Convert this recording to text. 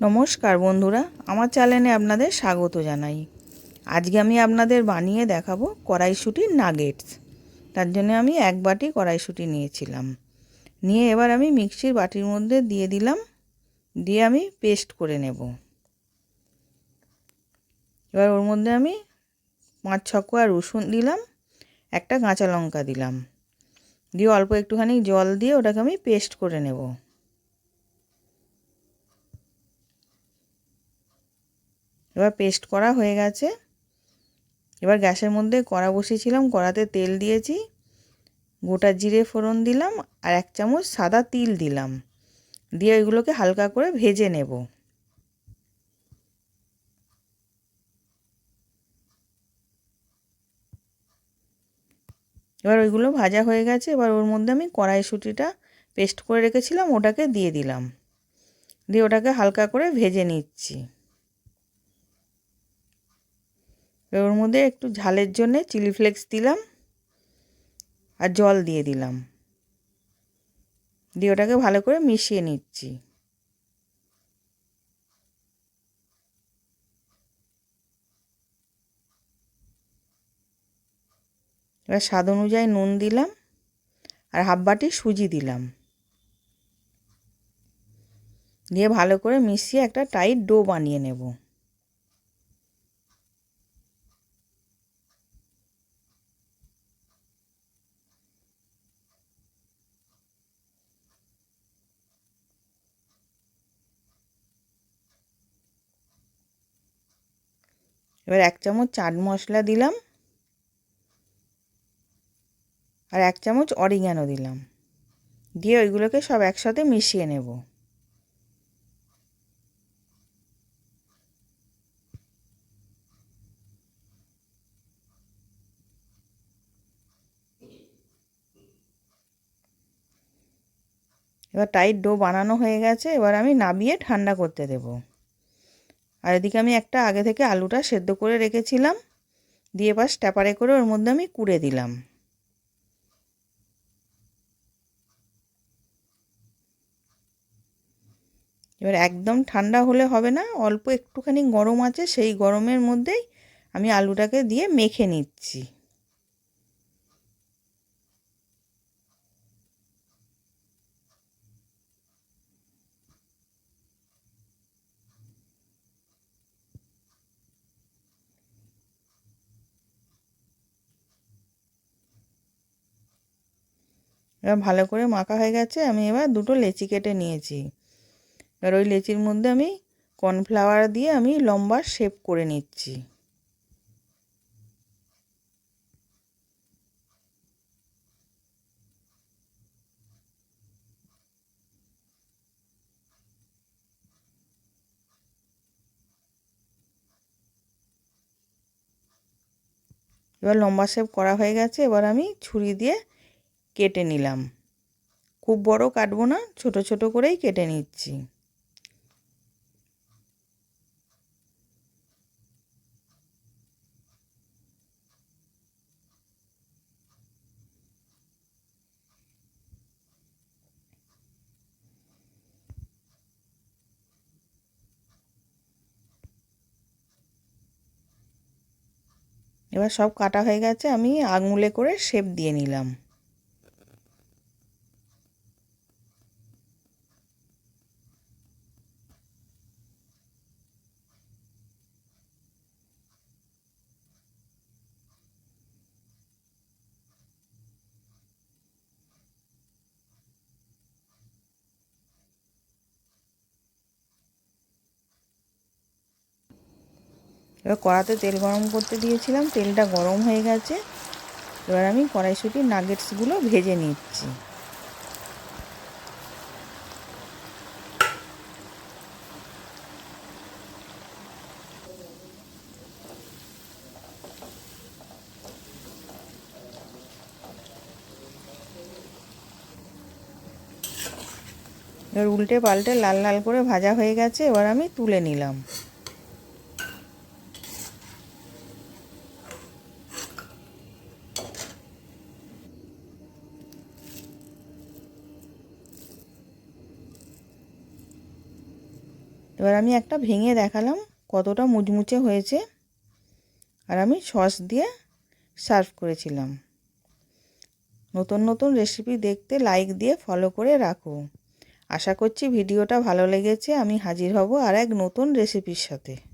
নমস্কার বন্ধুরা, আমার চ্যানেলে আপনাদের স্বাগত জানাই। আজকে আমি আপনাদের বানিয়ে দেখাবো কড়াইশুঁটির নাগেটস। তার জন্য আমি 1 বাটি কড়াইশুঁটি নিয়েছিলাম। নিয়ে এবার আমি মিক্সির বাটির মধ্যে দিয়ে দিলাম, দিয়ে আমি পেস্ট করে নেব। এবার ওর মধ্যে আমি 5-6 কোয়া রসুন দিলাম, একটা কাঁচা লঙ্কা দিলাম, দিয়ে অল্প একটুখানি জল দিয়ে ওটাকে আমি পেস্ট করে নেব। এবার পেস্ট করা হয়ে গেছে। এবার গ্যাসের মধ্যে কড়া বসিয়েছিলাম, কড়াতে তেল দিয়েছি, গোটা জিরে ফোড়ন দিলাম আর 1 চামচ সাদা তিল দিলাম, দিয়ে ওইগুলোকে হালকা করে ভেজে নেব। এবার ওইগুলো ভাজা হয়ে গেছে। এবার ওর মধ্যে আমি কড়াইশুঁটিটা পেস্ট করে রেখেছিলাম ওটাকে দিয়ে দিলাম, দিয়ে ওটাকে হালকা করে ভেজে নিচ্ছি। এবার ওর মধ্যে একটু ঝালের জন্যে চিলি ফ্লেক্স দিলাম আর জল দিয়ে দিলাম, দিয়ে ওটাকে ভালো করে মিশিয়ে নিচ্ছি। এবার স্বাদ অনুযায়ী নুন দিলাম আর হাফ বাটি সুজি দিলাম, দিয়ে ভালো করে মিশিয়ে একটা টাইট ডো বানিয়ে নেব। এবার 1 চামচ চাট মশলা দিলাম আর 1 চামচ অরিগ্যানো দিলাম, দিয়ে ওইগুলোকে সব একসাথে মিশিয়ে নেব। এবার টাইট ডো বানানো হয়ে গেছে। এবার আমি নামিয়ে ঠান্ডা করতে দেব। আর এদিকে আমি একটা আগে থেকে আলুটা সেদ্ধ করে রেখেছিলাম, দিয়ে এবার স্ট্যাপারে করে ওর মধ্যে আমি কুড়ে দিলাম। এবার একদম ঠান্ডা হলে হবে না, অল্প একটুখানি গরম আছে, সেই গরমের মধ্যেই আমি আলুটাকে দিয়ে মেখে নিচ্ছি। এবার ভালো করে মাখা হয়ে গেছে। আমি এবার দুটো লেচি কেটে নিয়েছি। এবার ওই লেচির মধ্যে আমি কর্নফ্লাওয়ার দিয়ে আমি লম্বা শেপ করে নিচ্ছি। এবার লম্বা শেপ করা হয়ে গেছে। এবার আমি ছুরি দিয়ে কেটে নিলাম। খুব বড় কাটবো না, ছোট ছোট করেই কেটে নিচ্ছি। এবার সব কাটা হয়ে গেছে, আমি আঙুলে করে শেপ দিয়ে নিলাম। এবার কড়াতে তেল গরম করতে দিয়েছিলাম, তেলটা গরম হয়ে গেছে। এবার আমি কড়াইশুঁটির নাগেটসগুলো ভেজে নিচ্ছি। এবার উল্টে পাল্টে লাল লাল করে ভাজা হয়ে গেছে। এবার আমি তুলে নিলাম। এবার আমি একটা ভেঙে দেখালাম কতটা মুচমুচে হয়েছে। আর আমি সস দিয়ে সার্ভ করেছিলাম। নতুন নতুন রেসিপি দেখতে লাইক দিয়ে ফলো করে রাখো। আশা করছি ভিডিওটা ভালো লেগেছে। আমি হাজির হব আর এক নতুন রেসিপির সাথে।